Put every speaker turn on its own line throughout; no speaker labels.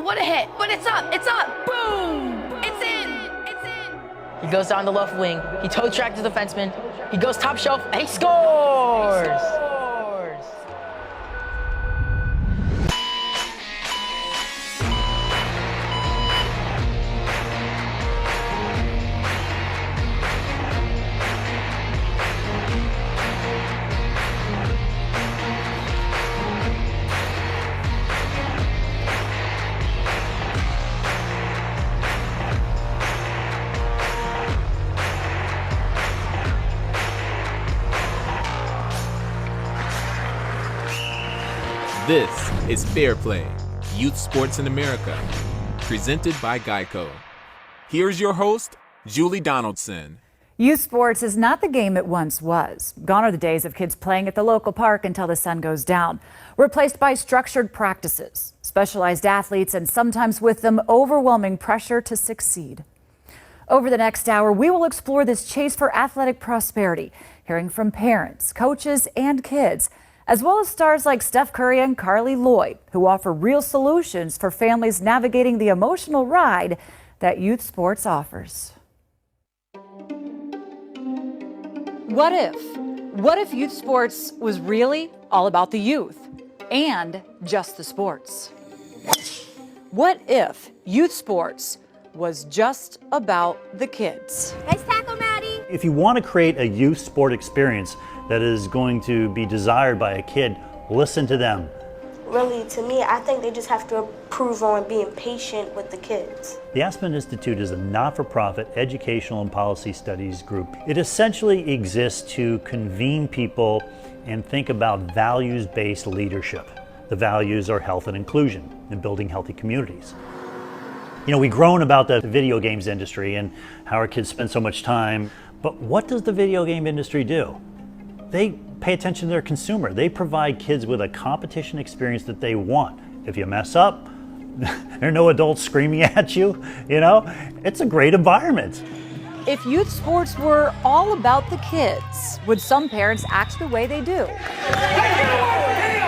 what a hit. But it's up, boom! It's in. He goes down the left wing, he toe tracks the defenseman, he goes top shelf, and he scores!
This is Fair Play, Youth Sports in America, presented by Geico. Here's your host, Julie Donaldson.
Youth sports is not the game it once was. Gone are the days of kids playing at the local park until the sun goes down. Replaced by structured practices, specialized athletes, and sometimes with them overwhelming pressure to succeed. Over the next hour, we will explore this chase for athletic prosperity, hearing from parents, coaches, and kids, as well as stars like Steph Curry and Carly Lloyd, who offer real solutions for families navigating the emotional ride that youth sports offers. What if youth sports was really all about the youth and just the sports? What if youth sports was just about the kids?
Nice tackle, Maddie.
If you want to create a youth sport experience that is going to be desired by a kid, listen to them.
Really, to me, I think they just have to improve on being patient with the kids.
The Aspen Institute is a not-for-profit educational and policy studies group. It essentially exists to convene people and think about values-based leadership. The values are health and inclusion and building healthy communities. You know, we groan about the video games industry and how our kids spend so much time, but what does the video game industry do? They pay attention to their consumer. They provide kids with a competition experience that they want. If you mess up, there are no adults screaming at you, you know? It's a great environment.
If youth sports were all about the kids, would some parents act the way they do?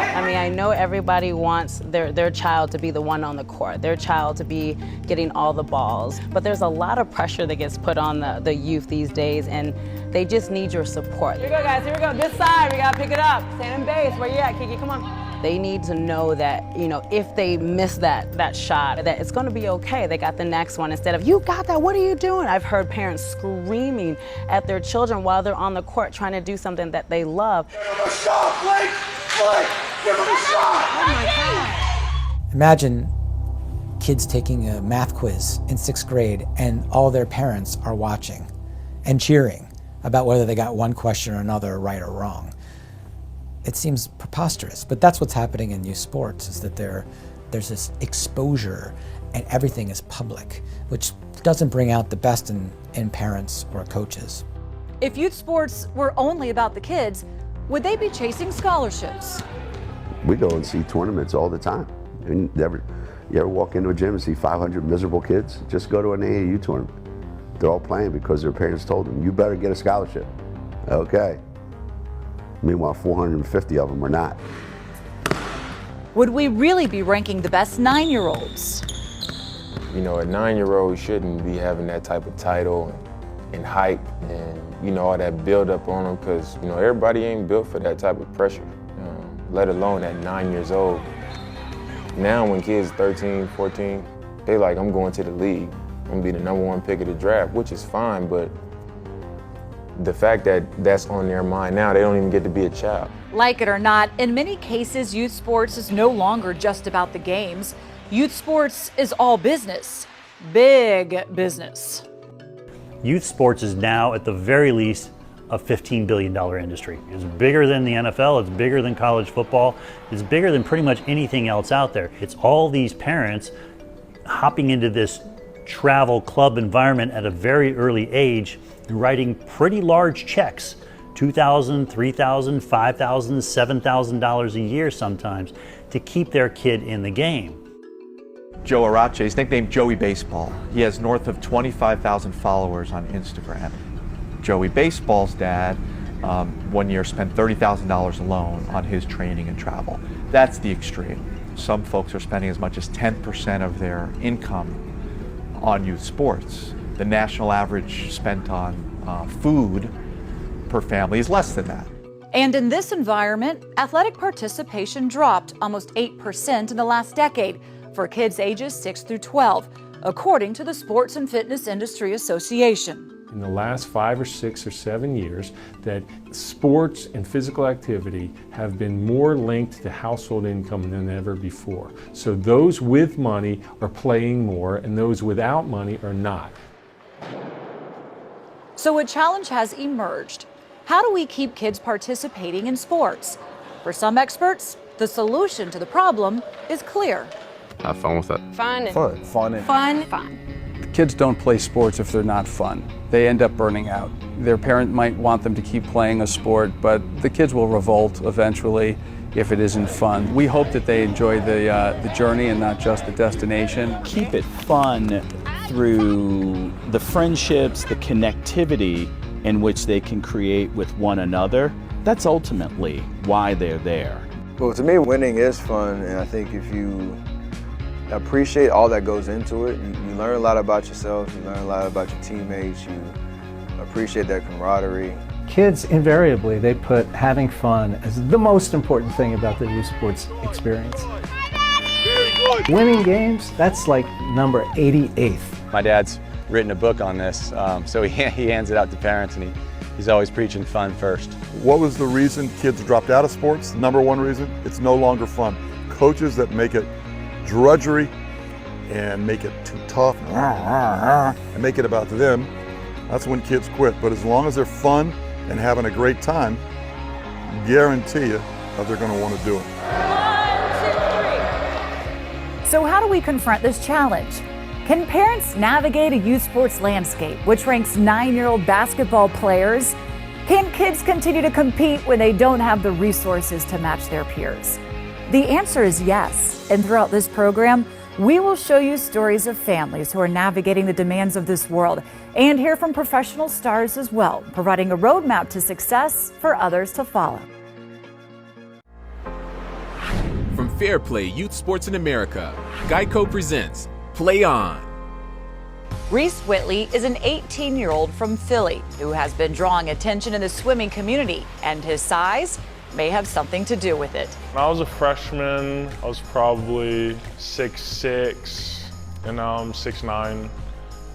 I mean, I know everybody wants their child to be the one on the court, their child to be getting all the balls, but there's a lot of pressure that gets put on the youth these days, and they just need your support.
Here we go, guys, here we go. This side, we gotta pick it up. Stand in base, where you at, Kiki, come on.
They need to know that, you know, if they miss that shot, that it's gonna be okay. They got the next one instead of, you got that, what are you doing? I've heard parents screaming at their children while they're on the court trying to do something that they love.
Give him a shot, Blake! Give him a shot!
Oh my God.
Imagine kids taking a math quiz in 6th grade and all their parents are watching and cheering about whether they got one question or another right or wrong. It seems preposterous, but that's what's happening in youth sports, is that there's this exposure and everything is public, which doesn't bring out the best in parents or coaches.
If youth sports were only about the kids, would they be chasing scholarships?
We go and see tournaments all the time. And you ever walk into a gym and see 500 miserable kids? Just go to an AAU tournament. They're all playing because their parents told them, you better get a scholarship. Okay. Meanwhile, 450 of them are not.
Would we really be ranking the best 9-year-olds?
You know, a 9-year-old shouldn't be having that type of title and hype and, you know, all that build up on them, because, you know, everybody ain't built for that type of pressure, let alone at 9 years old. Now when kids 13, 14, they like, I'm going to the league. I'm gonna be the #1 pick of the draft, which is fine, but the fact that that's on their mind now, they don't even get to be a child.
Like it or not, in many cases, youth sports is no longer just about the games. Youth sports is all business, big business.
Youth sports is now, at the very least, a $15 billion industry. It's bigger than the NFL, it's bigger than college football, it's bigger than pretty much anything else out there. It's all these parents hopping into this travel club environment at a very early age and writing pretty large checks, $2,000, $3,000, $5,000, $7,000 a year sometimes, to keep their kid in the game.
Joe Arache is nicknamed Joey Baseball. He has north of 25,000 followers on Instagram. Joey Baseball's dad one year spent $30,000 alone on his training and travel. That's the extreme. Some folks are spending as much as 10% of their income on youth sports. The national average spent on food per family is less than that.
And in this environment, athletic participation dropped almost 8% in the last decade for kids ages 6 through 12, according to the Sports and Fitness Industry Association.
In the last 5 or 6 or 7 years, that sports and physical activity have been more linked to household income than ever before. So those with money are playing more and those without money are not.
So a challenge has emerged. How do we keep kids participating in sports? For some experts, the solution to the problem is clear.
Have fun with it.
Fun.
Fun. Fun.
Fun. Fun.
Kids don't play sports if they're not fun. They end up burning out. Their parent might want them to keep playing a sport, but the kids will revolt eventually if it isn't fun. We hope that they enjoy the journey and not just the destination.
Keep it fun through the friendships, the connectivity in which they can create with one another. That's ultimately why they're there.
Well, to me, winning is fun, and I think if you appreciate all that goes into it, you learn a lot about yourself, you learn a lot about your teammates, you appreciate that camaraderie.
Kids, invariably, they put having fun as the most important thing about the youth sports experience. Winning games, that's like number 88th.
My dad's written a book on this, so he hands it out to parents, and he's always preaching fun first.
What was the reason kids dropped out of sports? The number one reason? It's no longer fun. Coaches that make it drudgery and make it too tough and make it about them, that's when kids quit. But as long as they're fun and having a great time, guarantee you that they're going to want to do it.
1, 2, 3. So how do we confront this challenge? Can parents navigate a youth sports landscape which ranks 9-year-old basketball players? Can kids continue to compete when they don't have the resources to match their peers? The answer is yes, and throughout this program, we will show you stories of families who are navigating the demands of this world and hear from professional stars as well, providing a roadmap to success for others to follow.
From Fair Play Youth Sports in America, Geico presents Play On.
Reese Whitley is an 18-year-old from Philly who has been drawing attention in the swimming community, and his size may have something to do with it.
When I was a freshman, I was probably 6'6", and now I'm 6'9",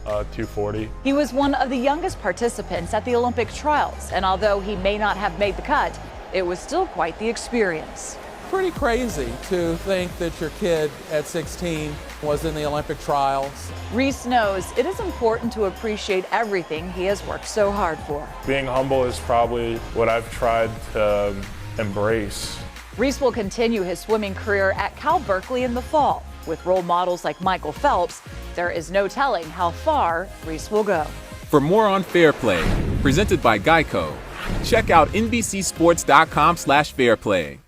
240.
He was one of the youngest participants at the Olympic trials, and although he may not have made the cut, it was still quite the experience.
Pretty crazy to think that your kid at 16 was in the Olympic trials.
Reese knows it is important to appreciate everything he has worked so hard for.
Being humble is probably what I've tried to embrace.
Reese will continue his swimming career at Cal Berkeley in the fall. With role models like Michael Phelps, there is no telling how far Reese will go.
For more on Fair Play, presented by Geico, check out NBCSports.com/fairplay.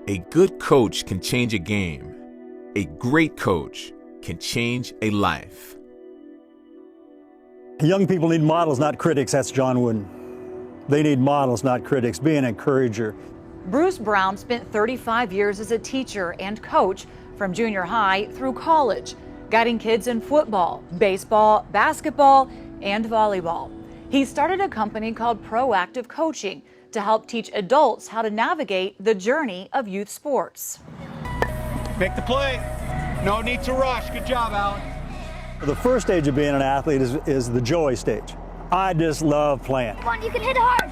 A good coach can change a game. A great coach can change a life.
Young people need models, not critics. That's John Wooden. They need models, not critics. Be an encourager.
Bruce Brown spent 35 years as a teacher and coach from junior high through college, guiding kids in football, baseball, basketball, and volleyball. He started a company called Proactive Coaching to help teach adults how to navigate the journey of youth sports.
Make the play. No need to rush. Good job, Alan.
The first stage of being an athlete is the joy stage. I just love playing.
Come on, you can hit hard.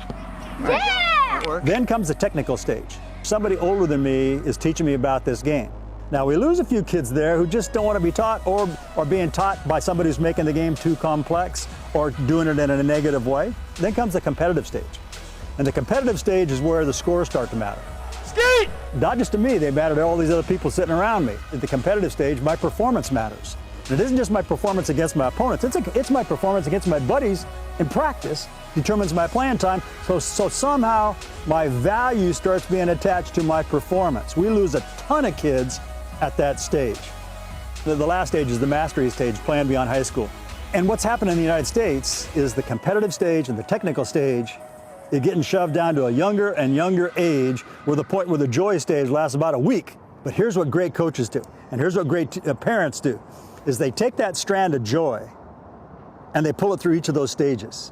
Yeah!
Then comes the technical stage. Somebody older than me is teaching me about this game. Now, we lose a few kids there who just don't want to be taught or being taught by somebody who's making the game too complex or doing it in a negative way. Then comes the competitive stage. And the competitive stage is where the scores start to matter.
Skate!
Not just to me, they matter to all these other people sitting around me. At the competitive stage, my performance matters. And it isn't just my performance against my opponents, it's my performance against my buddies in practice determines my playing time. So somehow my value starts being attached to my performance. We lose a ton of kids at that stage. The last stage is the mastery stage, playing beyond high school. And what's happened in the United States is the competitive stage and the technical stage is getting shoved down to a younger and younger age, where the point where the joy stage lasts about a week. But here's what great coaches do, and here's what great parents do, is they take that strand of joy and they pull it through each of those stages.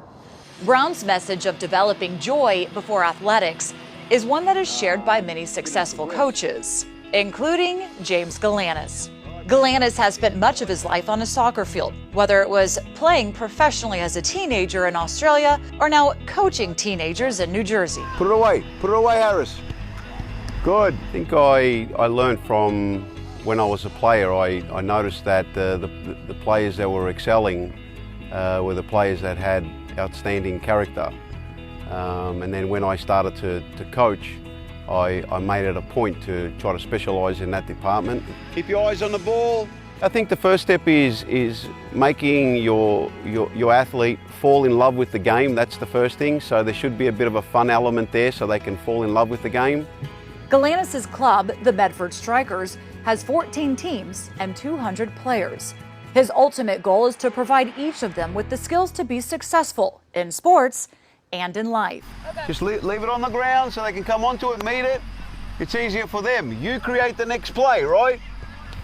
Brown's message of developing joy before athletics is one that is shared by many successful coaches, including James Galanis. Galanis has spent much of his life on a soccer field, whether it was playing professionally as a teenager in Australia or now coaching teenagers in New Jersey.
Put it away, Harris. Good. I think I learned from when I was a player, I noticed that the players that were excelling were the players that had outstanding character. And then when I started to coach, I made it a point to try to specialise in that department. Keep your eyes on the ball. I think the first step is making your athlete fall in love with the game. That's the first thing. So there should be a bit of a fun element there so they can fall in love with the game.
Galanis' club, the Medford Strikers, has 14 teams and 200 players. His ultimate goal is to provide each of them with the skills to be successful in sports and in life.
Just leave it on the ground so they can come onto it, meet it. It's easier for them. You create the next play, right?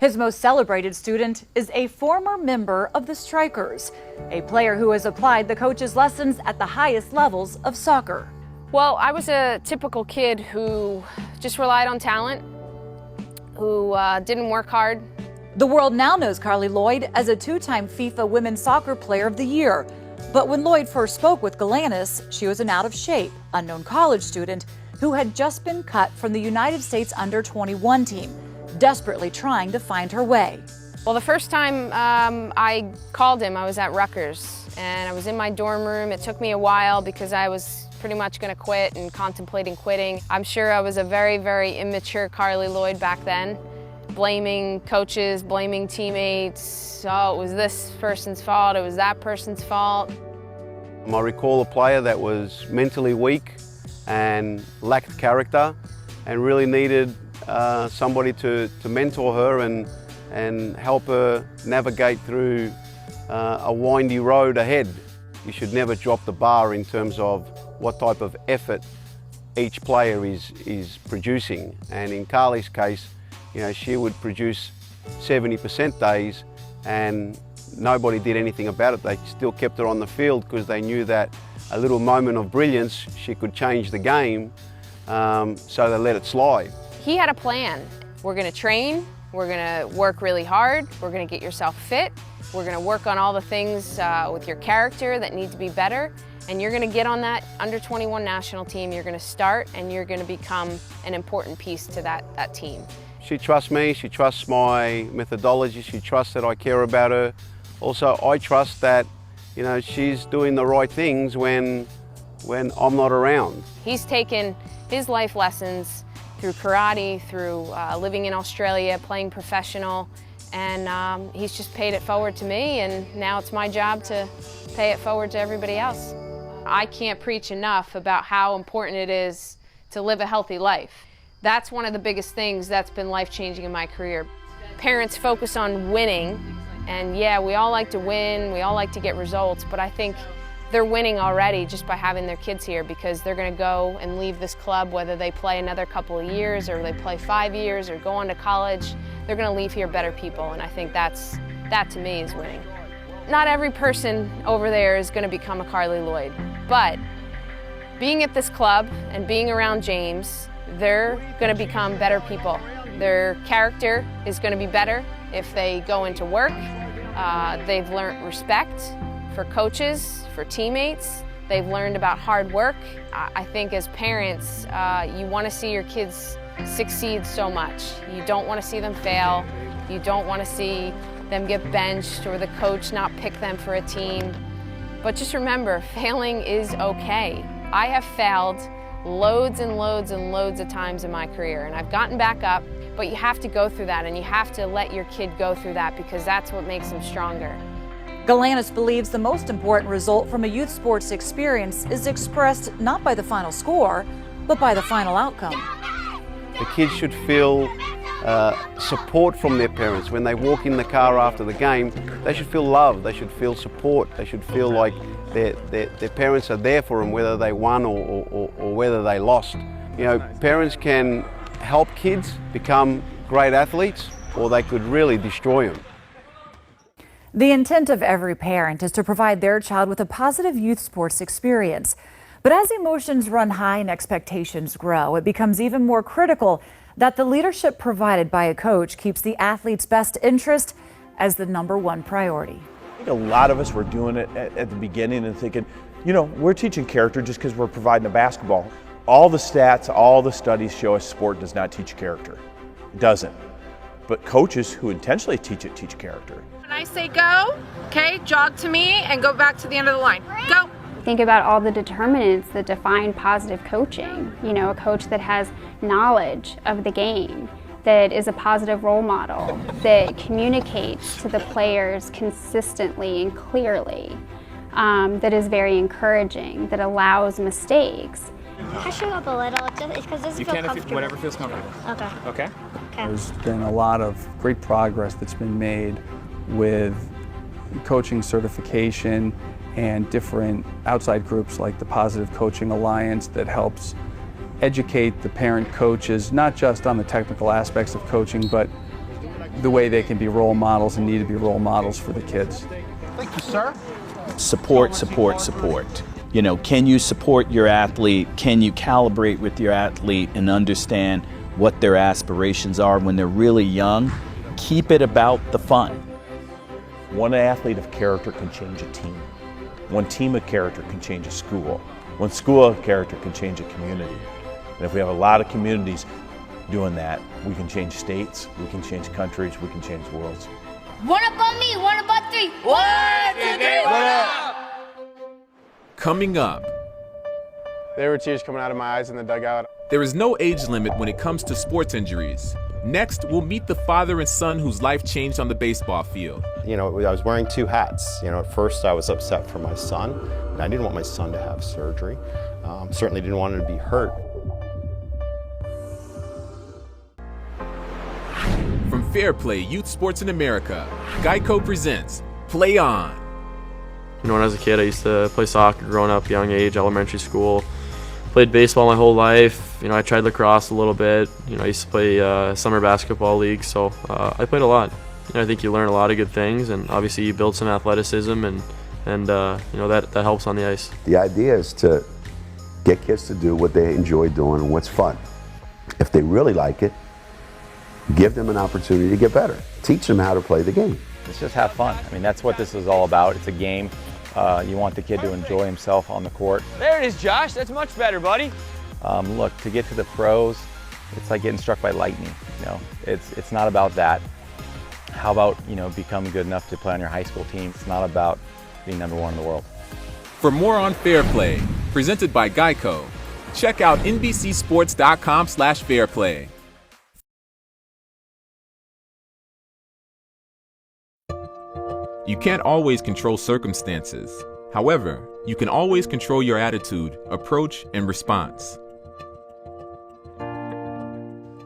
His most celebrated student is a former member of the Strikers, a player who has applied the coach's lessons at the highest levels of soccer.
Well, I was a typical kid who just relied on talent, who didn't work hard.
The world now knows Carli Lloyd as a two-time FIFA Women's Soccer Player of the Year. But when Lloyd first spoke with Galanis, she was an out-of-shape, unknown college student who had just been cut from the United States under-21 team, desperately trying to find her way.
Well, the first time I called him, I was at Rutgers, and I was in my dorm room. It took me a while because I was pretty much going to quit and contemplating quitting. I'm sure I was a very, very immature Carli Lloyd back then, blaming coaches, blaming teammates. Oh, it was this person's fault, it was that person's fault.
I recall a player that was mentally weak and lacked character and really needed somebody to mentor her and help her navigate through a windy road ahead. You should never drop the bar in terms of what type of effort each player is producing. And in Carli's case, you know, she would produce 70% days and nobody did anything about it. They still kept her on the field because they knew that a little moment of brilliance, she could change the game, so they let it slide.
He had a plan. We're going to train, we're going to work really hard, we're going to get yourself fit, we're going to work on all the things with your character that need to be better, and you're going to get on that under-21 national team. You're going to start and you're going to become an important piece to that team.
She trusts me, she trusts my methodology, she trusts that I care about her. Also, I trust that, you know, she's doing the right things when I'm not around.
He's taken his life lessons through karate, through living in Australia, playing professional, and he's just paid it forward to me, and now it's my job to pay it forward to everybody else. I can't preach enough about how important it is to live a healthy life. That's one of the biggest things that's been life-changing in my career. Parents focus on winning, and yeah, we all like to win, we all like to get results, but I think they're winning already just by having their kids here, because they're going to go and leave this club, whether they play another couple of years or they play 5 years or go on to college, they're going to leave here better people, and I think that to me is winning. Not every person over there is going to become a Carli Lloyd, but being at this club and being around James, they're going to become better people. Their character is going to be better if they go into work. They've learned respect for coaches, for teammates. They've learned about hard work. I think as parents, you want to see your kids succeed so much. You don't want to see them fail. You don't want to see them get benched or the coach not pick them for a team. But just remember, failing is okay. I have failed loads and loads and loads of times in my career, and I've gotten back up, but you have to go through that, and you have to let your kid go through that, because that's what makes them stronger.
Galanis believes the most important result from a youth sports experience is expressed not by the final score, but by the final outcome.
The kids should feel
support from their parents. When they walk in the car after the game, they should feel love, they should feel support, they should feel like their parents are there for them, whether they won or whether they lost. You know, parents can help kids become great athletes, or they could really destroy them.
The intent of every parent is to provide their child with a positive youth sports experience. But as emotions run high and expectations grow, it becomes even more critical that the leadership provided by a coach keeps the athlete's best interest as the #1 priority.
I think a lot of us were doing it at the beginning and thinking, you know, we're teaching character just because we're providing a basketball. All the stats, all the studies show us sport does not teach character. It doesn't. But coaches who intentionally teach it teach character.
When I say go, okay, jog to me and go back to the end of the line. Go.
Think about all the determinants that define positive coaching. You know, a coach that has knowledge of the game, that is a positive role model, that communicates to the players consistently and clearly, that is very encouraging, that allows mistakes.
I should go up a little, just because this feels comfortable.
Whatever feels comfortable.
Okay.
Okay?
There's been a lot of great progress that's been made with coaching certification and different outside groups like the Positive Coaching Alliance that helps educate the parent coaches, not just on the technical aspects of coaching, but the way they can be role models and need to be role models for the kids.
Thank you, sir.
Support, support, support. You know, can you support your athlete? Can you calibrate with your athlete and understand what their aspirations are when they're really young? Keep it about the fun.
One athlete of character can change a team. One team of character can change a school. One school of character can change a community. And if we have a lot of communities doing that, we can change states, we can change countries, we can change worlds.
One up on me, one up on three. 1, 2, 3, 1 up.
Coming up.
There were tears coming out of my eyes in the dugout.
There is no age limit when it comes to sports injuries. Next, we'll meet the father and son whose life changed on the baseball field.
You know, I was wearing 2 hats. You know, at first I was upset for my son. And I didn't want my son to have surgery. Certainly didn't want him to be hurt.
From Fair Play Youth Sports in America, Geico presents Play On.
You know, when I was a kid, I used to play soccer growing up, young age, elementary school. Played baseball my whole life. You know, I tried lacrosse a little bit. You know, I used to play summer basketball league, so I played a lot. You know, I think you learn a lot of good things, and obviously you build some athleticism, and you know, that helps on the ice.
The idea is to get kids to do what they enjoy doing and what's fun. If they really like it, give them an opportunity to get better. Teach them how to play the game.
Let's just have fun. I mean, that's what this is all about. It's a game. You want the kid to enjoy himself on the court.
There it is, Josh. That's much better, buddy.
Look, to get to the pros, it's like getting struck by lightning. You know, it's not about that. How about, you know, becoming good enough to play on your high school team? It's not about being #1 in the world.
For more on Fair Play, presented by Geico, check out NBCSports.com/fairplay. You can't always control circumstances. However, you can always control your attitude, approach, and response.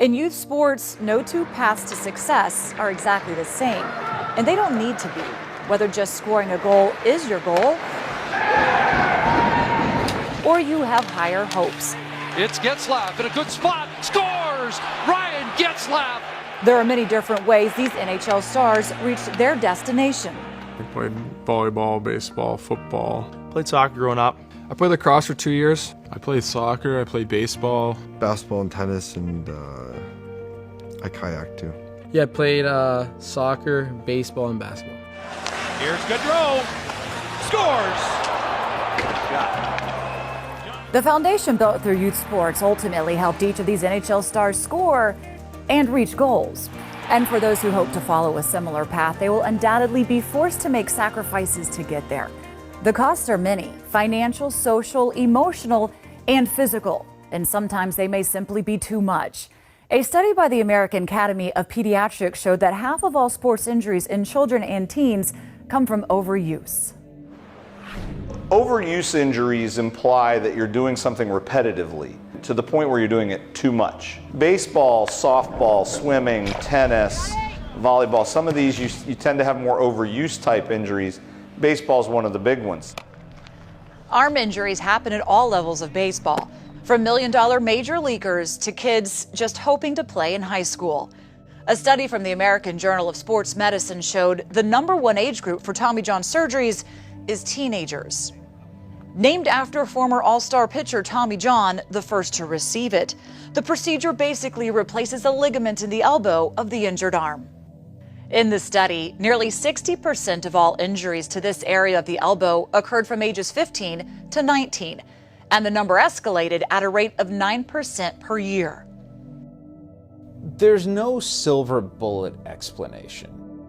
In youth sports, no 2 paths to success are exactly the same, and they don't need to be. Whether just scoring a goal is your goal, or you have higher hopes.
It's Getzlaff in a good spot. Scores! Ryan Getzlaff!
There are many different ways these NHL stars reached their destination.
I played volleyball, baseball, football.
Played soccer growing up.
I played lacrosse for 2 years. I played soccer, I played baseball.
Basketball and tennis, and I kayak too.
Yeah, I played soccer, baseball, and basketball.
Here's Gaudreau. Scores!
The foundation built through youth sports ultimately helped each of these NHL stars score and reach goals. And for those who hope to follow a similar path, they will undoubtedly be forced to make sacrifices to get there. The costs are many: financial, social, emotional, and physical. And sometimes they may simply be too much. A study by the American Academy of Pediatrics showed that half of all sports injuries in children and teens come from overuse.
Overuse injuries imply that you're doing something repetitively to the point where you're doing it too much. Baseball, softball, swimming, tennis, volleyball, some of these you tend to have more overuse type injuries. Baseball is one of the big ones.
Arm injuries happen at all levels of baseball, from million-dollar major leaguers to kids just hoping to play in high school. A study from the American Journal of Sports Medicine showed the #1 age group for Tommy John surgeries is teenagers. Named after former All-Star pitcher Tommy John, the first to receive it, the procedure basically replaces a ligament in the elbow of the injured arm. In the study, nearly 60% of all injuries to this area of the elbow occurred from ages 15 to 19, and the number escalated at a rate of 9% per year.
There's no silver bullet explanation.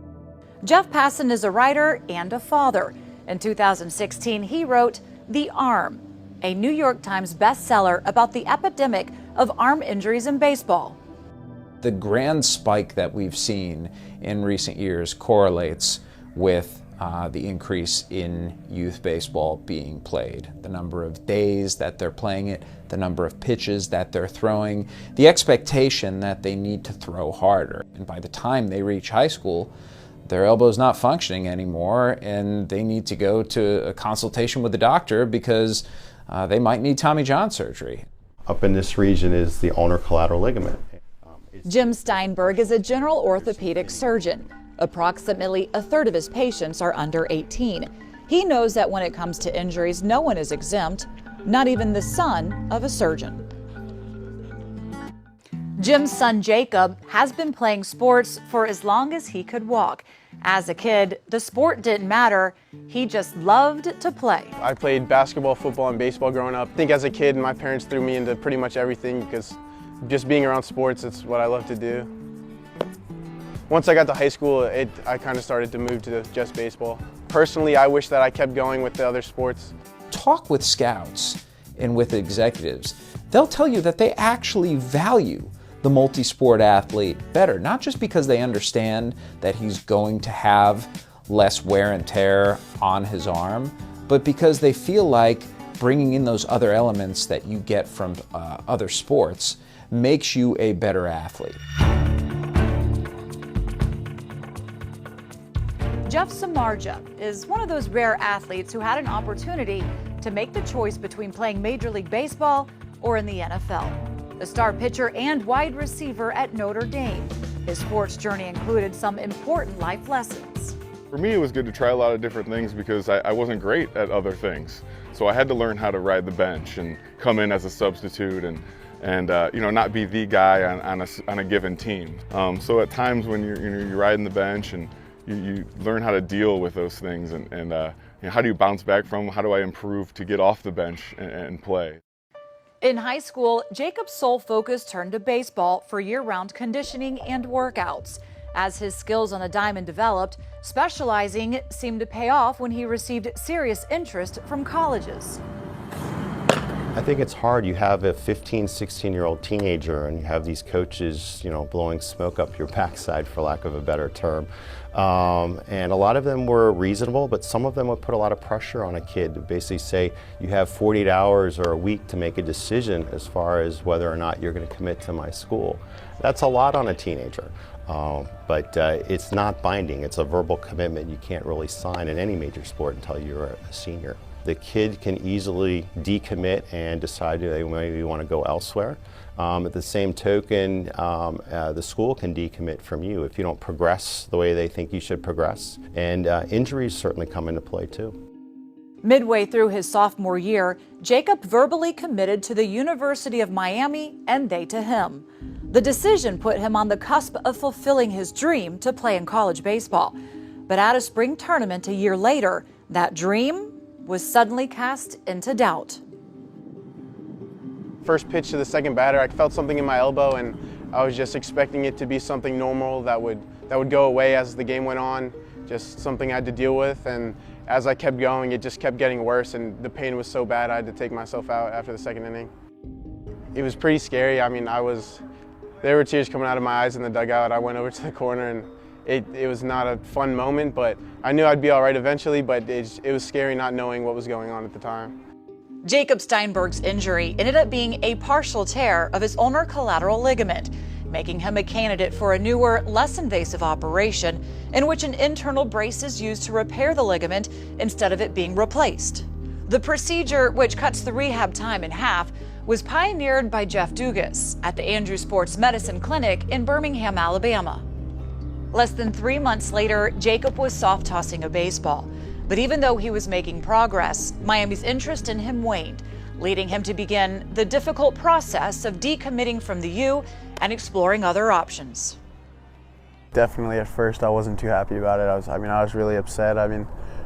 Jeff Passan is a writer and a father. In 2016, he wrote The Arm, a New York Times bestseller about the epidemic of arm injuries in baseball.
The grand spike that we've seen in recent years correlates with the increase in youth baseball being played. The number of days that they're playing it, the number of pitches that they're throwing, the expectation that they need to throw harder. And by the time they reach high school, their elbow's not functioning anymore, and they need to go to a consultation with the doctor because they might need Tommy John surgery.
Up in this region is the ulnar collateral ligament.
Jim Steinberg is a general orthopedic surgeon. Approximately a third of his patients are under 18. He knows that when it comes to injuries, no one is exempt, not even the son of a surgeon. Jim's son Jacob has been playing sports for as long as he could walk. As a kid, the sport didn't matter. He just loved to play.
I played basketball, football, and baseball growing up. I think as a kid, my parents threw me into pretty much everything because just being around sports, it's what I love to do. Once I got to high school, I kind of started to move to just baseball. Personally, I wish that I kept going with the other sports.
Talk with scouts and with executives. They'll tell you that they actually value the multi-sport athlete better, not just because they understand that he's going to have less wear and tear on his arm, but because they feel like bringing in those other elements that you get from other sports makes you a better athlete.
Jeff Samardzija is one of those rare athletes who had an opportunity to make the choice between playing Major League Baseball or in the NFL. A star pitcher and wide receiver at Notre Dame. His sports journey included some important life lessons.
For me, it was good to try a lot of different things because I wasn't great at other things. So I had to learn how to ride the bench and come in as a substitute and not be the guy on a given team. So at times when you're riding the bench and you learn how to deal with those things and how do you bounce back from them? How do I improve to get off the bench and play?
In high school, Jacob's sole focus turned to baseball for year-round conditioning and workouts. As his skills on the diamond developed, specializing seemed to pay off when he received serious interest from colleges.
I think it's hard. You have a 15, 16-year-old teenager and you have these coaches, blowing smoke up your backside, for lack of a better term. And a lot of them were reasonable, but some of them would put a lot of pressure on a kid to basically say, you have 48 hours or a week to make a decision as far as whether or not you're going to commit to my school. That's a lot on a teenager, but it's not binding. It's a verbal commitment you can't really sign in any major sport until you're a senior. The kid can easily decommit and decide they maybe want to go elsewhere. At the same token, the school can decommit from you if you don't progress the way they think you should progress. And injuries certainly come into play too.
Midway through his sophomore year, Jacob verbally committed to the University of Miami and they to him. The decision put him on the cusp of fulfilling his dream to play in college baseball. But at a spring tournament a year later, that dream was suddenly cast into doubt.
First pitch to the second batter, I felt something in my elbow and I was just expecting it to be something normal that would go away as the game went on, just something I had to deal with. And as I kept going, it just kept getting worse and the pain was so bad I had to take myself out after the second inning. It was pretty scary. I mean, there were tears coming out of my eyes in the dugout. I went over to the corner and It was not a fun moment, but I knew I'd be all right eventually, but it was scary not knowing what was going on at the time.
Jacob Steinberg's injury ended up being a partial tear of his ulnar collateral ligament, making him a candidate for a newer, less invasive operation in which an internal brace is used to repair the ligament instead of it being replaced. The procedure, which cuts the rehab time in half, was pioneered by Jeff Dugas at the Andrews Sports Medicine Clinic in Birmingham, Alabama. Less than 3 months later, Jacob was soft tossing a baseball. But even though he was making progress, Miami's interest in him waned, leading him to begin the difficult process of decommitting from the U and exploring other options.
Definitely at first I wasn't too happy about it. I was really upset.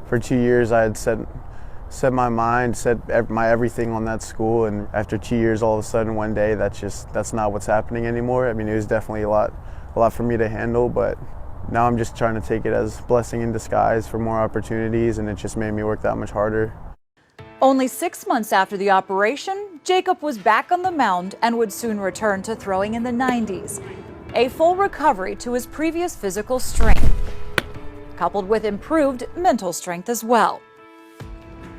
For 2 years I had set my mind, set my everything on that school, and after 2 years, all of a sudden one day that's not what's happening anymore. It was definitely a lot for me to handle, but now I'm just trying to take it as a blessing in disguise for more opportunities, and it just made me work that much harder.
Only 6 months after the operation, Jacob was back on the mound and would soon return to throwing in the 90s. A full recovery to his previous physical strength, coupled with improved mental strength as well.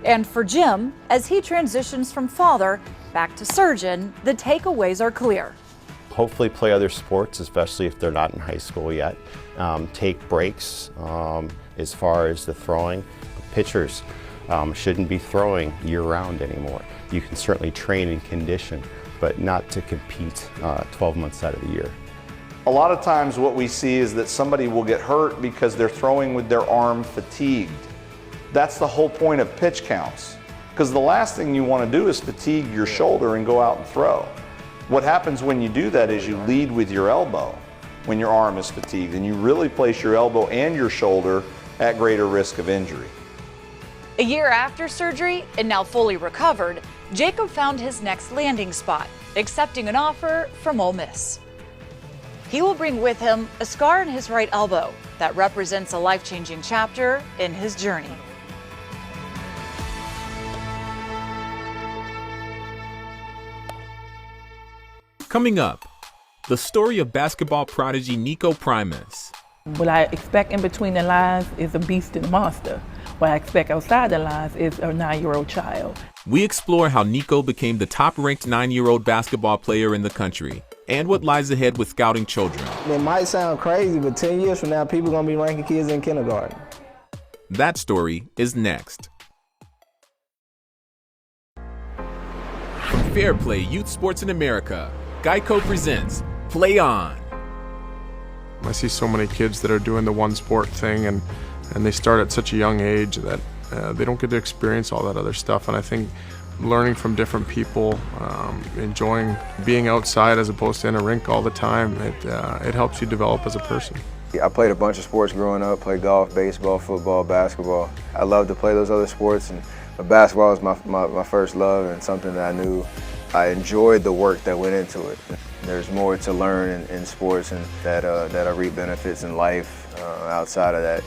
And for Jim, as he transitions from father back to surgeon, the takeaways are clear.
Hopefully play other sports, especially if they're not in high school yet. Take breaks as far as the throwing. Pitchers shouldn't be throwing year-round anymore. You can certainly train and condition, but not to compete 12 months out of the year.
A lot of times what we see is that somebody will get hurt because they're throwing with their arm fatigued. That's the whole point of pitch counts, because the last thing you want to do is fatigue your shoulder and go out and throw. What happens when you do that is you lead with your elbow when your arm is fatigued, and you really place your elbow and your shoulder at greater risk of injury.
A year after surgery and now fully recovered, Jacob found his next landing spot, accepting an offer from Ole Miss. He will bring with him a scar in his right elbow that represents a life-changing chapter in his journey.
Coming up, the story of basketball prodigy Nico Primus.
What I expect in between the lines is a beast and a monster. What I expect outside the lines is a 9-year-old child.
We explore how Nico became the top-ranked 9-year-old basketball player in the country and what lies ahead with scouting children.
It might sound crazy, but 10 years from now, people are going to be ranking kids in kindergarten.
That story is next. From Fair Play Youth Sports in America, Geico presents Play On.
I see so many kids that are doing the one sport thing and they start at such a young age that they don't get to experience all that other stuff. And I think learning from different people, enjoying being outside as opposed to in a rink all the time, it helps you develop as a person.
I played a bunch of sports growing up, played golf, baseball, football, basketball. I love to play those other sports, but basketball was my first love and something that I knew I enjoyed the work that went into it. There's more to learn in sports, and that I reap benefits in life outside of that,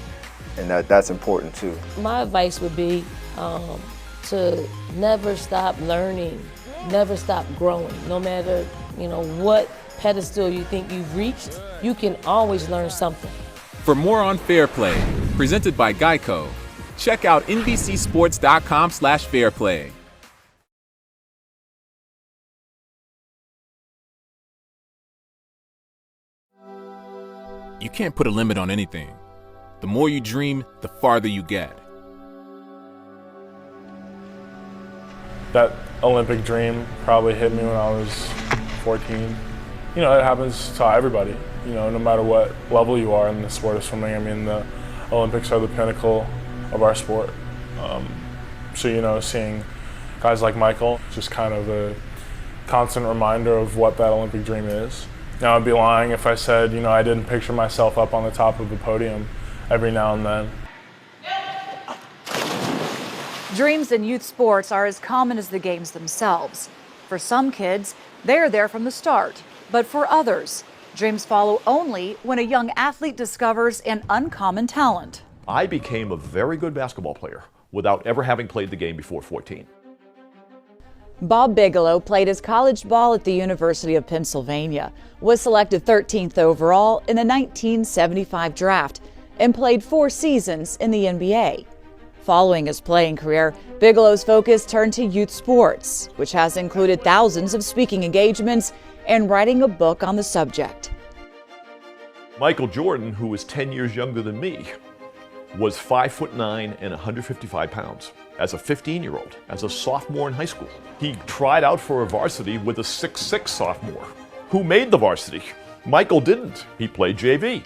and that's important too.
My advice would be to never stop learning, never stop growing. No matter what pedestal you think you've reached, you can always learn something.
For more on Fair Play, presented by Geico, check out NBCSports.com/fairplay. You can't put a limit on anything. The more you dream, the farther you get.
That Olympic dream probably hit me when I was 14. It happens to everybody, no matter what level you are in the sport of swimming. I mean, the Olympics are the pinnacle of our sport. So, seeing guys like Michael, just kind of a constant reminder of what that Olympic dream is. Now, I'd be lying if I said, I didn't picture myself up on the top of the podium every now and then.
Dreams in youth sports are as common as the games themselves. For some kids, they're there from the start. But for others, dreams follow only when a young athlete discovers an uncommon talent.
I became a very good basketball player without ever having played the game before 14.
Bob Bigelow played his college ball at the University of Pennsylvania, was selected 13th overall in the 1975 draft, and played 4 seasons in the NBA. Following his playing career, Bigelow's focus turned to youth sports, which has included thousands of speaking engagements and writing a book on the subject.
Michael Jordan, who was 10 years younger than me, was 5'9" and 155 pounds. As a 15-year-old, as a sophomore in high school. He tried out for a varsity with a 6'6" sophomore. Who made the varsity? Michael didn't. He played JV.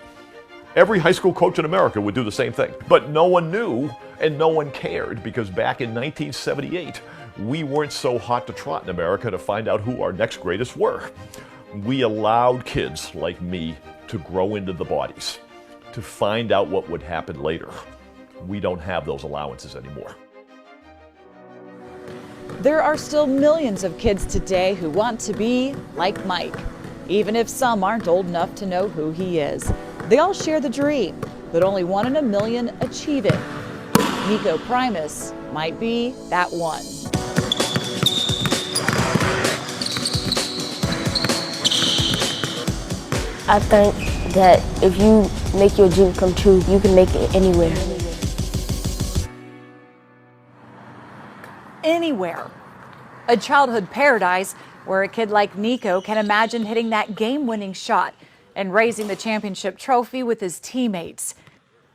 Every high school coach in America would do the same thing. But no one knew and no one cared because back in 1978, we weren't so hot to trot in America to find out who our next greatest were. We allowed kids like me to grow into the bodies, to find out what would happen later. We don't have those allowances anymore.
There are still millions of kids today who want to be like Mike, even if some aren't old enough to know who he is. They all share the dream, but only 1 in a million achieve it. Nico Primus might be that one.
I think that if you make your dream come true, you can make it anywhere.
Anywhere. A childhood paradise where a kid like Nico can imagine hitting that game-winning shot and raising the championship trophy with his teammates.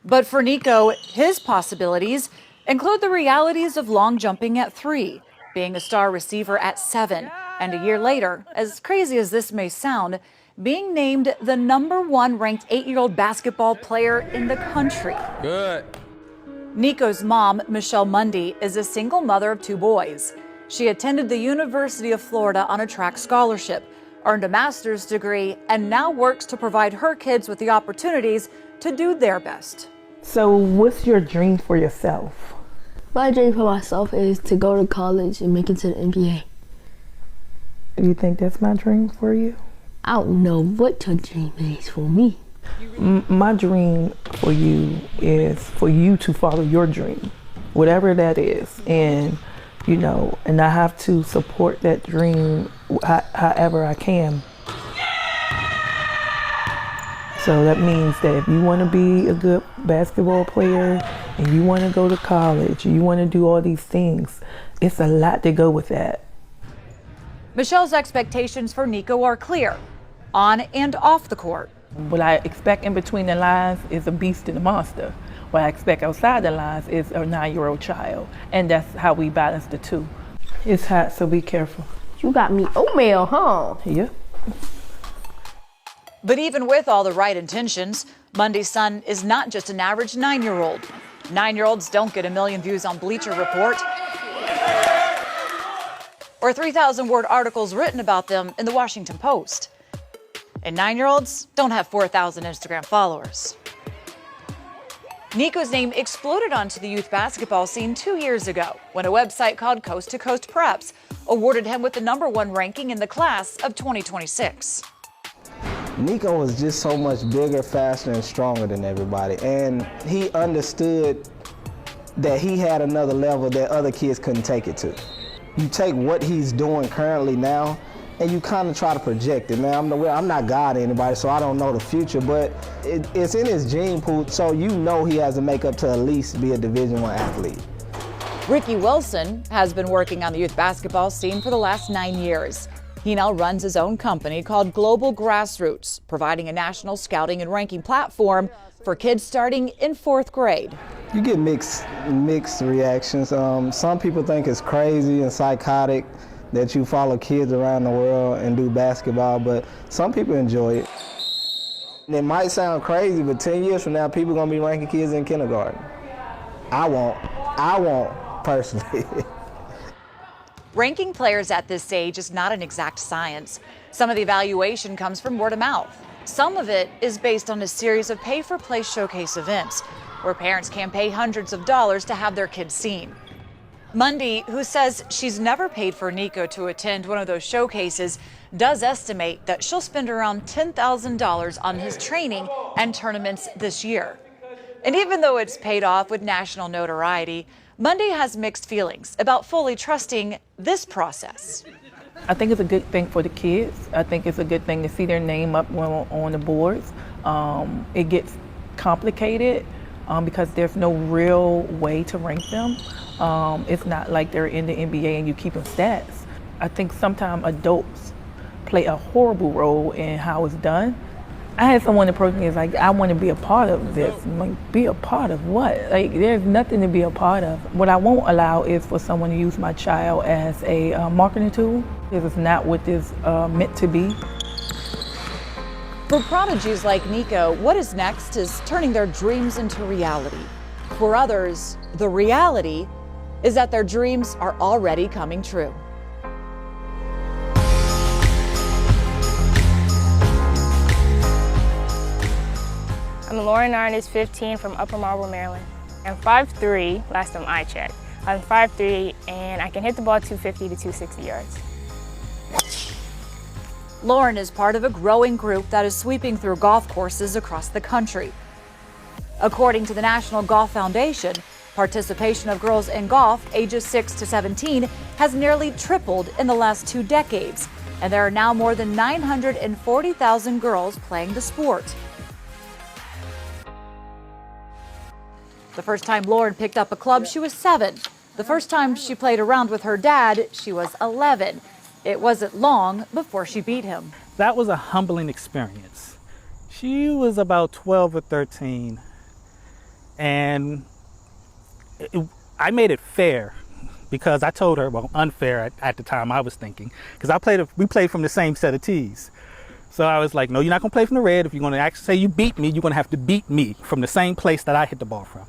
But for Nico, his possibilities include the realities of long jumping at 3, being a star receiver at 7, and a year later, as crazy as this may sound, being named the #1 ranked 8-year-old basketball player in the country.
Good.
Nico's mom, Michelle Mundy, is a single mother of 2 boys. She attended the University of Florida on a track scholarship, earned a master's degree, and now works to provide her kids with the opportunities to do their best.
So what's your dream for yourself?
My dream for myself is to go to college and make it to the NBA.
Do you think that's my dream for you?
I don't know what your dream is for me.
My dream for you is for you to follow your dream, whatever that is. And, you know, and I have to support that dream however I can. So that means that if you want to be a good basketball player and you want to go to college, you want to do all these things, it's a lot to go with that.
Michelle's expectations for Nico are clear, on and off the court.
What I expect in between the lines is a beast and a monster. What I expect outside the lines is a 9-year-old child. And that's how we balance the two. It's hot, so be careful.
You got me oatmeal, huh?
Yeah.
But even with all the right intentions, Mundy's son is not just an average 9-year-old. 9-year-olds don't get 1 million views on Bleacher Report or 3,000-word articles written about them in the Washington Post. And 9-year-olds don't have 4,000 Instagram followers. Nico's name exploded onto the youth basketball scene 2 years ago when a website called Coast to Coast Preps awarded him with the #1 ranking in the class of 2026.
Nico was just so much bigger, faster, and stronger than everybody. And he understood that he had another level that other kids couldn't take it to. You take what he's doing currently now, and you kind of try to project it. Man, I'm not God or anybody, so I don't know the future, but it's in his gene pool, so you know he has to make up to at least be a Division I athlete.
Ricky Wilson has been working on the youth basketball scene for the last 9 years. He now runs his own company called Global Grassroots, providing a national scouting and ranking platform for kids starting in 4th grade.
You get mixed reactions. Some people think it's crazy and psychotic that you follow kids around the world and do basketball, but some people enjoy it. It might sound crazy, but 10 years from now, people are gonna be ranking kids in kindergarten. I won't personally.
Ranking players at this age is not an exact science. Some of the evaluation comes from word of mouth. Some of it is based on a series of pay-for-play showcase events where parents can pay hundreds of dollars to have their kids seen. Mundy, who says she's never paid for Nico to attend one of those showcases, does estimate that she'll spend around $10,000 on his training and tournaments this year. And even though it's paid off with national notoriety, Mundy has mixed feelings about fully trusting this process.
I think it's a good thing for the kids. I think it's a good thing to see their name up on the boards. It gets complicated because there's no real way to rank them. It's not like they're in the NBA and you keep them stats. I think sometimes adults play a horrible role in how it's done. I had someone approach me and was like, I want to be a part of this. I'm like, be a part of what? Like, there's nothing to be a part of. What I won't allow is for someone to use my child as a marketing tool. This is not what this meant to be.
For prodigies like Nico, what is next is turning their dreams into reality. For others, the reality is that their dreams are already coming true.
I'm Lauren Arnett, 15, from Upper Marlboro, Maryland. I'm 5'3", last time I checked. I'm 5'3", and I can hit the ball 250 to 260 yards.
Lauren is part of a growing group that is sweeping through golf courses across the country. According to the National Golf Foundation, participation of girls in golf ages 6 to 17 has nearly tripled in the last 2 decades, and there are now more than 940,000 girls playing the sport. The first time Lauren picked up a club, she was 7. The first time she played around with her dad, she was 11. It wasn't long before she beat him.
That was a humbling experience. She was about 12 or 13, and I made it fair because I told her, well, unfair at the time I was thinking, because we played from the same set of tees. So I was like, no, you're not going to play from the red. If you're going to actually say you beat me, you're going to have to beat me from the same place that I hit the ball from.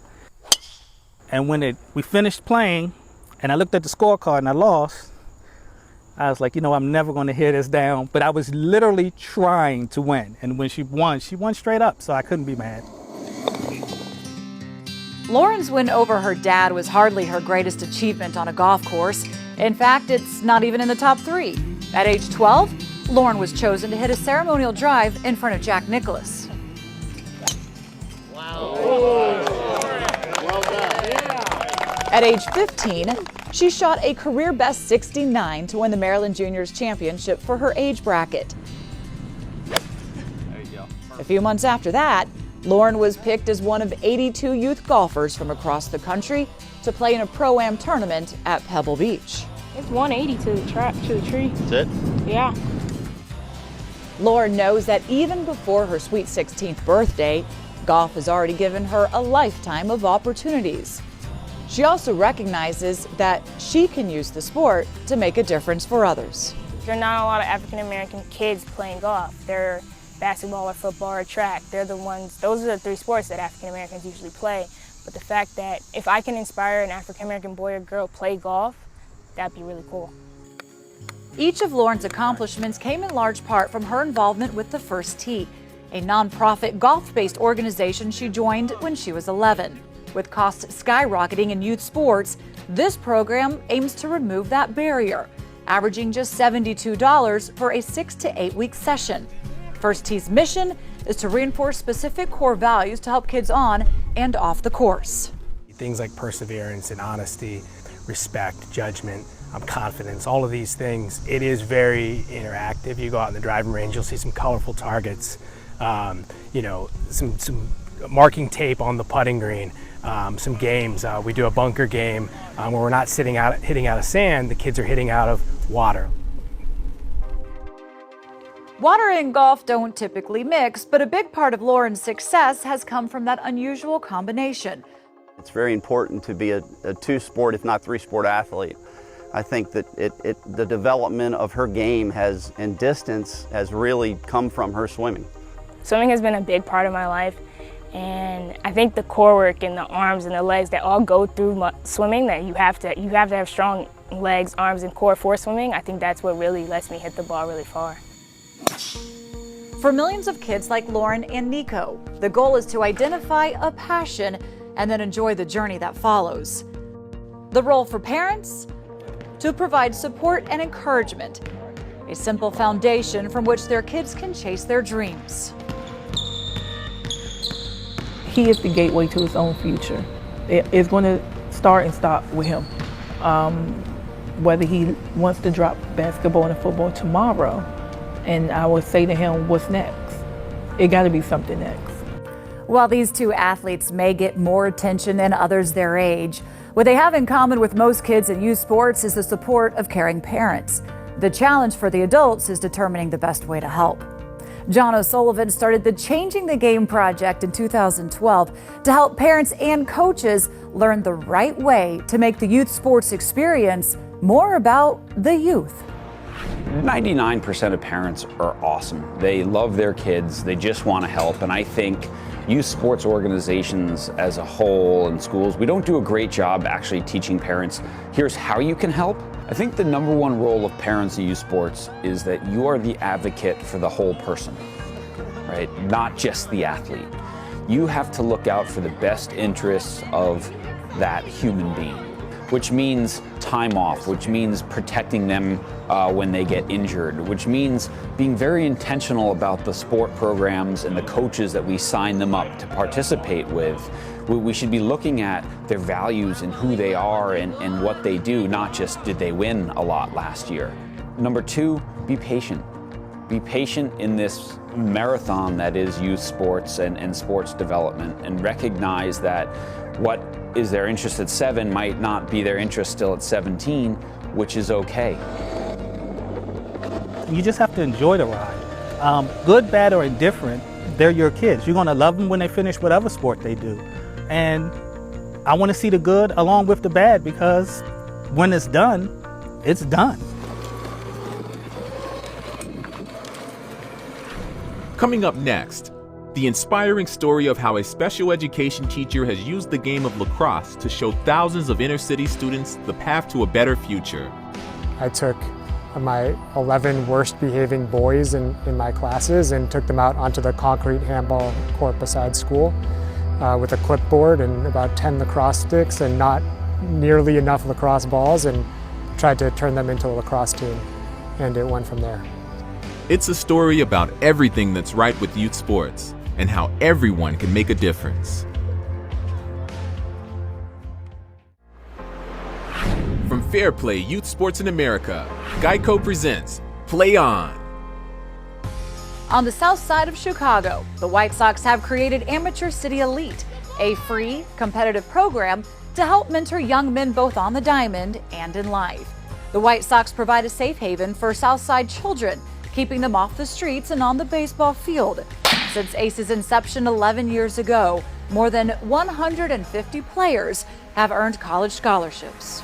And when we finished playing and I looked at the scorecard and I lost, I was like, I'm never going to hear this down. But I was literally trying to win. And when she won straight up. So I couldn't be mad.
Lauren's win over her dad was hardly her greatest achievement on a golf course. In fact, it's not even in the top 3. At age 12, Lauren was chosen to hit a ceremonial drive in front of Jack Nicklaus.
Wow.
At age 15, she shot a career-best 69 to win the Maryland Juniors Championship for her age bracket.
There you go.
A few months after that, Lauren was picked as one of 82 youth golfers from across the country to play in a Pro-Am tournament at Pebble Beach.
It's 180 to the tree.
That's it?
Yeah.
Lauren knows that even before her sweet 16th birthday, golf has already given her a lifetime of opportunities. She also recognizes that she can use the sport to make a difference for others.
There are not a lot of African American kids playing golf. They're basketball or football or track. Those are the 3 sports that African Americans usually play. But the fact that if I can inspire an African American boy or girl to play golf, that'd be really cool.
Each of Lauren's accomplishments came in large part from her involvement with the First Tee, a nonprofit golf-based organization she joined when she was 11. With costs skyrocketing in youth sports, this program aims to remove that barrier, averaging just $72 for a 6 to 8 week session. First Tee's mission is to reinforce specific core values to help kids on and off the course.
Things like perseverance and honesty, respect, judgment, confidence, all of these things. It is very interactive. You go out in the driving range, you'll see some colorful targets, some marking tape on the putting green, some games. We do a bunker game where we're not hitting out of sand, the kids are hitting out of water.
Water and golf don't typically mix, but a big part of Lauren's success has come from that unusual combination.
It's very important to be a 2-sport, if not 3-sport athlete. I think that the development of her game and distance has really come from her swimming.
Swimming has been a big part of my life, and I think the core work and the arms and the legs that all go through swimming, that you have to have strong legs, arms, and core for swimming. I think that's what really lets me hit the ball really far.
For millions of kids like Lauren and Nico, the goal is to identify a passion and then enjoy the journey that follows. The role for parents? To provide support and encouragement, a simple foundation from which their kids can chase their dreams.
He is the gateway to his own future. It's going to start and stop with him. whether he wants to drop basketball and football tomorrow, and I would say to him, what's next? It got to be something next.
While these two athletes may get more attention than others their age, what they have in common with most kids in youth sports is the support of caring parents. The challenge for the adults is determining the best way to help. John O'Sullivan started the Changing the Game project in 2012 to help parents and coaches learn the right way to make the youth sports experience more about the youth.
99% of parents are awesome. They love their kids. They just want to help. And I think youth sports organizations as a whole and schools, we don't do a great job actually teaching parents, here's how you can help. I think the number one role of parents in youth sports is that you are the advocate for the whole person, right? Not just the athlete. You have to look out for the best interests of that human being, which means time off, which means protecting them when they get injured, which means being very intentional about the sport programs and the coaches that we sign them up to participate with. We should be looking at their values and who they are and what they do, not just did they win a lot last year. Number two, be patient. Be patient in this marathon that is youth sports and sports development, and recognize that what is their interest at 7 might not be their interest still at 17, which is okay.
You just have to enjoy the ride. Good, bad, or indifferent, they're your kids. You're gonna love them when they finish whatever sport they do. And I wanna see the good along with the bad, because when it's done, it's done.
Coming up next, the inspiring story of how a special education teacher has used the game of lacrosse to show thousands of inner city students the path to a better future.
I took my 11 worst behaving boys in my classes and took them out onto the concrete handball court beside school with a clipboard and about 10 lacrosse sticks and not nearly enough lacrosse balls, and tried to turn them into a lacrosse team, and it went from there.
It's a story about everything that's right with youth sports and how everyone can make a difference. From Fair Play Youth Sports in America, Geico presents Play On.
On the south side of Chicago, the White Sox have created Amateur City Elite, a free, competitive program to help mentor young men both on the diamond and in life. The White Sox provide a safe haven for Southside children, keeping them off the streets and on the baseball field. Since ACE's inception 11 years ago, more than 150 players have earned college scholarships.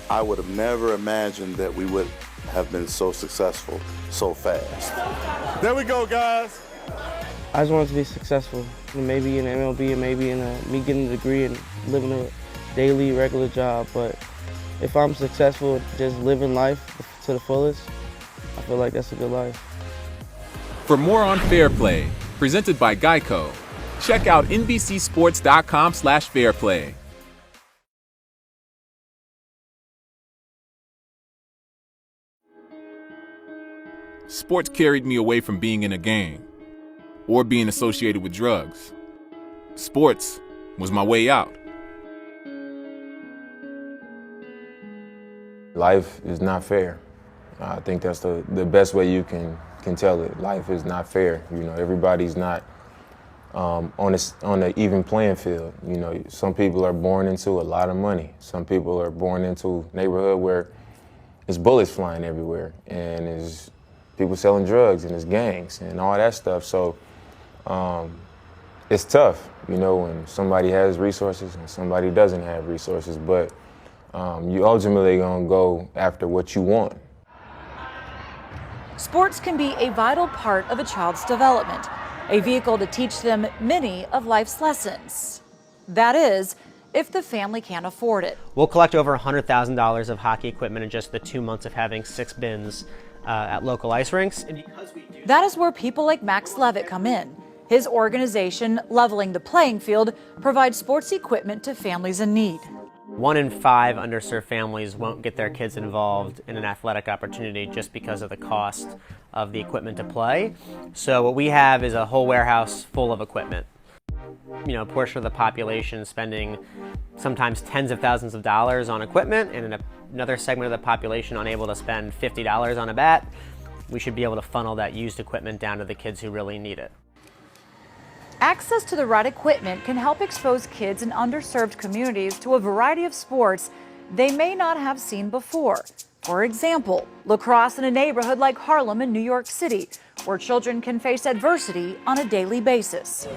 I would have never imagined that we would have been so successful so fast. There we go, guys.
I just wanted to be successful, maybe in MLB and maybe in me getting a degree and living a daily, regular job. But if I'm successful just living life to the fullest, I feel like that's a good life.
For more on Fair Play, presented by Geico, check out NBCSports.com/fairplay. Sports carried me away from being in a gang or being associated with drugs. Sports was my way out.
Life is not fair. I think that's the best way you can tell it. Life is not fair. You know, everybody's not on an even playing field. You know, some people are born into a lot of money. Some people are born into a neighborhood where there's bullets flying everywhere, and there's people selling drugs, and there's gangs and all that stuff. So it's tough, you know, when somebody has resources and somebody doesn't have resources. But you ultimately gonna go after what you want.
Sports can be a vital part of a child's development, a vehicle to teach them many of life's lessons. That is, if the family can't afford it.
We'll collect over $100,000 of hockey equipment in just the 2 months of having 6 bins at local ice rinks. And because we do
that is where people like Max Levitt come in. His organization, Leveling the Playing Field, provides sports equipment to families in need.
1 in 5 underserved families won't get their kids involved in an athletic opportunity just because of the cost of the equipment to play. So what we have is a whole warehouse full of equipment. portion of the population spending sometimes tens of thousands of dollars on equipment, and another segment of the population unable to spend $50 on a bat. We should be able to funnel that used equipment down to the kids who really need it.
Access to the right equipment can help expose kids in underserved communities to a variety of sports they may not have seen before. For example, lacrosse in a neighborhood like Harlem in New York City, where children can face adversity on a daily basis.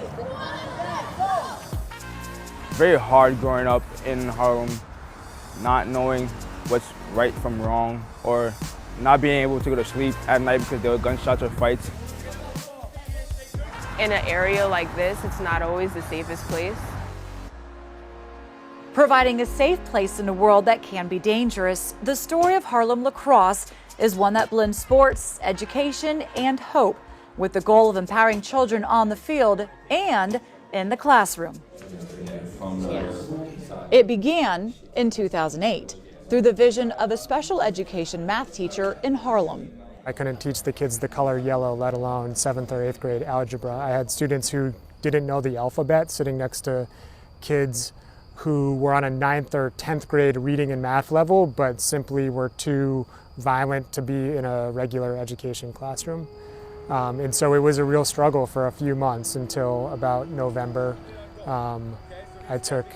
Very hard growing up in Harlem, not knowing what's right from wrong, or not being able to go to sleep at night because there were gunshots or fights.
In an area like this, it's not always the safest place.
Providing a safe place in a world that can be dangerous, the story of Harlem Lacrosse is one that blends sports, education, and hope, with the goal of empowering children on the field and in the classroom. It began in 2008 through the vision of a special education math teacher in Harlem.
I couldn't teach the kids the color yellow, let alone 7th or 8th grade algebra. I had students who didn't know the alphabet sitting next to kids who were on a 9th or 10th grade reading and math level, but simply were too violent to be in a regular education classroom. And so it was a real struggle for a few months until about November. I took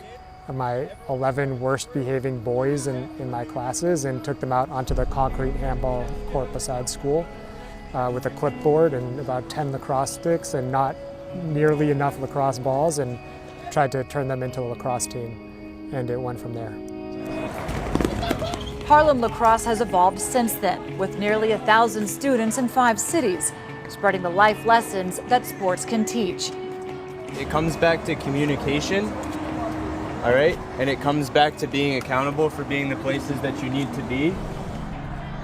my 11 worst behaving boys in my classes and took them out onto the concrete handball court beside school with a clipboard and about 10 lacrosse sticks and not nearly enough lacrosse balls, and tried to turn them into a lacrosse team, and it went from there.
Harlem Lacrosse has evolved since then, with nearly 1,000 students in 5 cities, spreading the life lessons that sports can teach.
It comes back to communication, all right? And it comes back to being accountable for being the places that you need to be.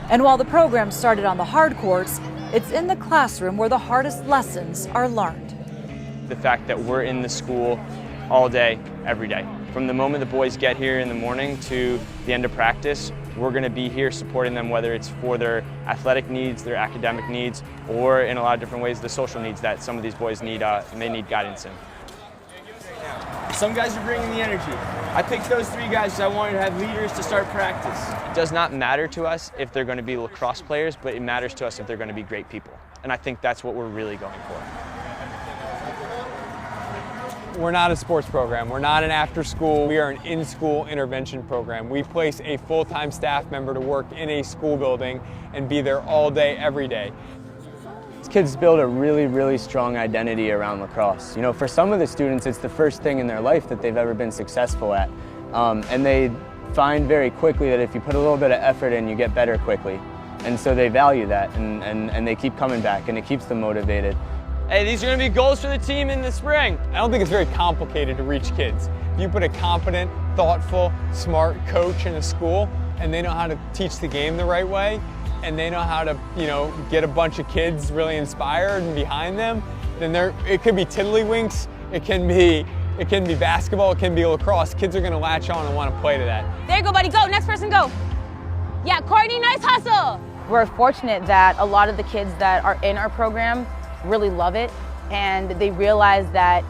And while the program started on the hard courts, it's in the classroom where the hardest lessons are learned.
The fact that we're in the school all day, every day. From the moment the boys get here in the morning to the end of practice, we're going to be here supporting them, whether it's for their athletic needs, their academic needs, or in a lot of different ways, the social needs that some of these boys need, may need guidance in. Some guys are bringing the energy. I picked those 3 guys because I wanted to have leaders to start practice. It does not matter to us if they're going to be lacrosse players, but it matters to us if they're going to be great people. And I think that's what we're really going for.
We're not a sports program. We're not an after school. We are an in-school intervention program. We place a full-time staff member to work in a school building and be there all day, every day.
These kids build a really, really strong identity around lacrosse. You know, for some of the students, it's the first thing in their life that they've ever been successful at. And they find very quickly that if you put a little bit of effort in, you get better quickly. And so they value that, and they keep coming back, and it keeps them motivated.
Hey, these are going to be goals for the team in the spring. I don't think it's very complicated to reach kids. If you put a competent, thoughtful, smart coach in a school, and they know how to teach the game the right way, and they know how to, get a bunch of kids really inspired and behind them, then it could be tiddlywinks, it can be basketball, it can be lacrosse. Kids are going to latch on and want to play to that.
There you go, buddy, go, next person, go. Yeah, Courtney, nice hustle. We're fortunate that a lot of the kids that are in our program really love it, and they realize that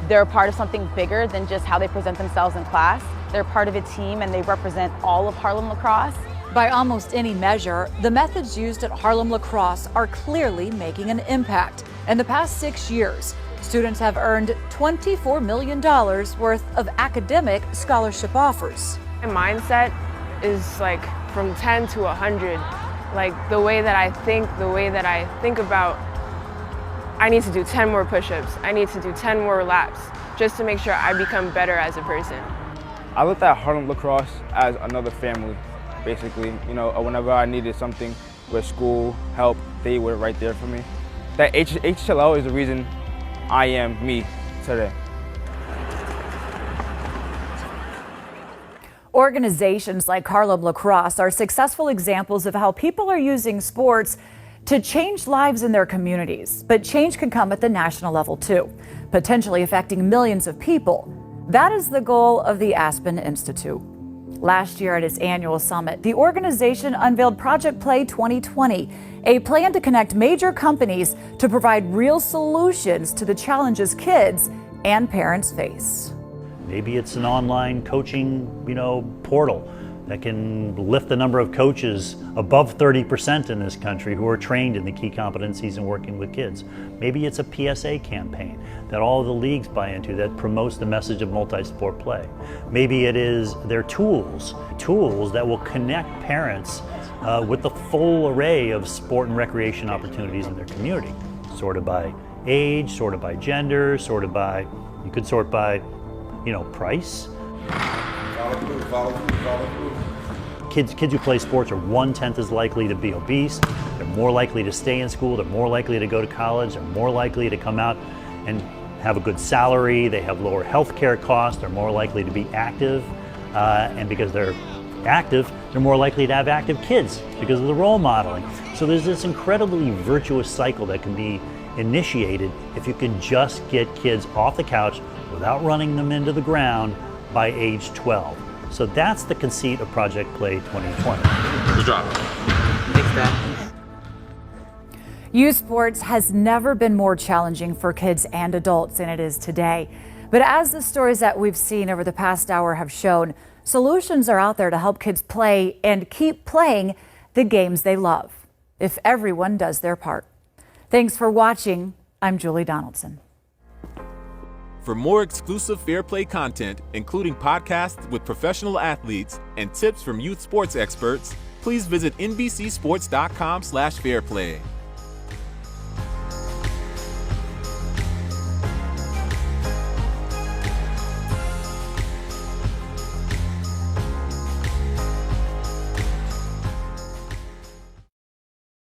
they're a part of something bigger than just how they present themselves in class. They're part of a team, and they represent all of Harlem Lacrosse.
By almost any measure, the methods used at Harlem Lacrosse are clearly making an impact. In the past 6 years, students have earned $24 million worth of academic scholarship offers.
My mindset is like from 10 to 100. Like the way that I think about, I need to do 10 more push-ups, I need to do 10 more laps, just to make sure I become better as a person.
I looked at Harlem Lacrosse as another family, basically. Whenever I needed something with school, help, they were right there for me. That HLL is the reason I am me today.
Organizations like Harlem Lacrosse are successful examples of how people are using sports to change lives in their communities. But change can come at the national level too, potentially affecting millions of people. That is the goal of the Aspen Institute. Last year at its annual summit, the organization unveiled Project Play 2020, a plan to connect major companies to provide real solutions to the challenges kids and parents face.
Maybe it's an online coaching, portal that can lift the number of coaches above 30% in this country who are trained in the key competencies in working with kids. Maybe it's a PSA campaign that all of the leagues buy into that promotes the message of multi-sport play. Maybe it is their tools that will connect parents with the full array of sport and recreation opportunities in their community, sorted by age, sorted by gender, you could sort by, price. Kids who play sports are 1/10 as likely to be obese. They're more likely to stay in school. They're more likely to go to college. They're more likely to come out and have a good salary. They have lower health care costs. They're more likely to be active. And because they're active, they're more likely to have active kids because of the role modeling. So there's this incredibly virtuous cycle that can be initiated if you can just get kids off the couch without running them into the ground by age 12. So that's the conceit of Project Play 2020.
Good job.
Thanks, Dad. Youth sports has never been more challenging for kids and adults than it is today. But as the stories that we've seen over the past hour have shown, solutions are out there to help kids play and keep playing the games they love, if everyone does their part. Thanks for watching. I'm Julie Donaldson.
For more exclusive Fair Play content, including podcasts with professional athletes and tips from youth sports experts, please visit NBCSports.com/fairplay.